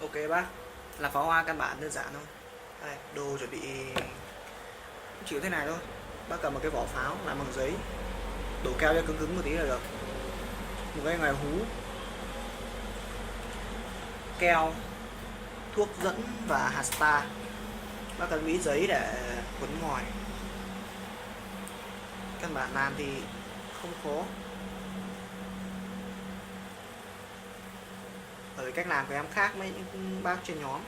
Ok bác, là pháo hoa căn bản đơn giản thôi. Đây, đồ chuẩn bị chịu thế này thôi. Bác cầm một cái vỏ pháo làm bằng giấy, đổ keo cho cứng cứng một tí là được. Một cái ngoài hú, keo, thuốc dẫn và hạt star. Bác cần ít giấy để quấn ngoài. Căn bản làm thì không khó. Ở cách làm của em khác với những bác trên nhóm.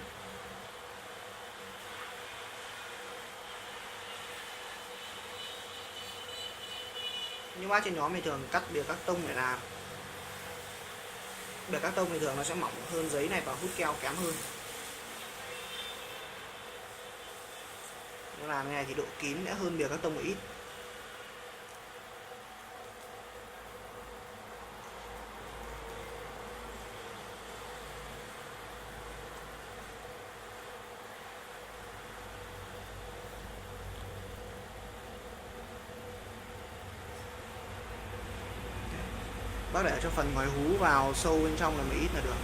Những bác trên nhóm thì thường cắt bìa các tông để làm. Bìa các tông thì thường nó sẽ mỏng hơn giấy này và hút keo kém hơn. Nếu làm như này thì độ kín sẽ hơn bìa các tông một ít. Bác để cho phần ngoài hú vào sâu bên trong là một ít là được.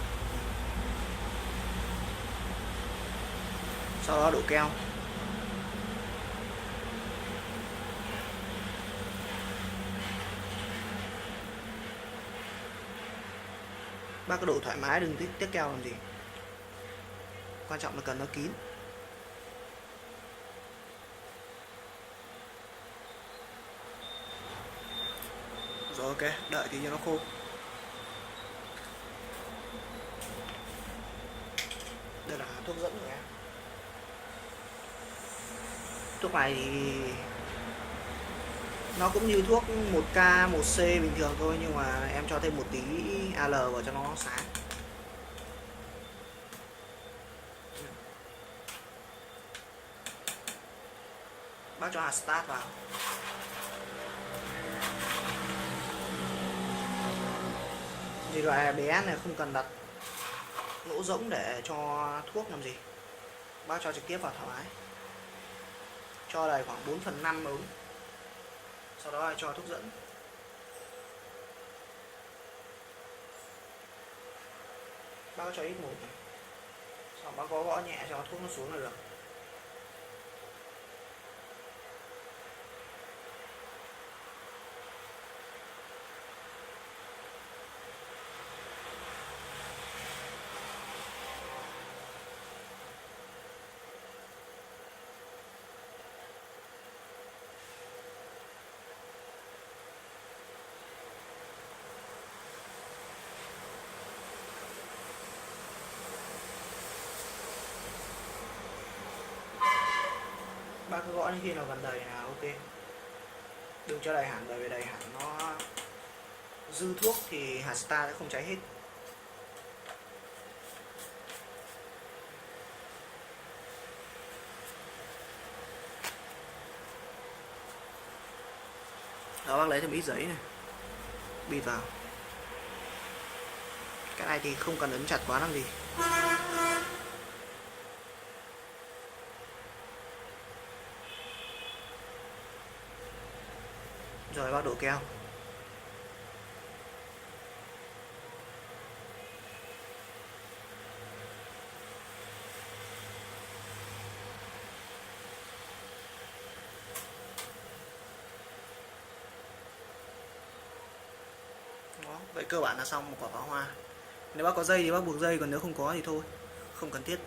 Sau đó đổ keo. Bác cứ đổ thoải mái, đừng tiếc keo làm gì. Quan trọng là cần nó kín. Rồi ok, đợi tí cho nó khô. Đây là thuốc dẫn của em. Thuốc này thì nó cũng như thuốc 1K, 1C bình thường thôi, nhưng mà em cho thêm một tí AL vào cho nó sáng. Bác cho hạt start vào. Thì loại bé này không cần đặt lỗ rỗng để cho thuốc làm gì. Bác cho trực tiếp vào thoải mái. Cho đầy khoảng 4/5 ống. Sau đó là cho thuốc dẫn. Bác cho ít một. Sau bác có gõ nhẹ cho thuốc nó xuống là được. Bác cứ gõ đến khi nào gần đầy là ok. Đừng cho đầy hẳn, bởi vì đầy hẳn nó dư thuốc thì hạt star sẽ không cháy hết. Đó, bác lấy thêm ít giấy này, bịt vào. Cái này thì không cần ấn chặt quá làm gì. Rồi bác đổ keo. Đó, vậy cơ bản là xong một quả pháo hoa. Nếu bác có dây thì bác buộc dây, còn nếu không có thì thôi, không cần thiết.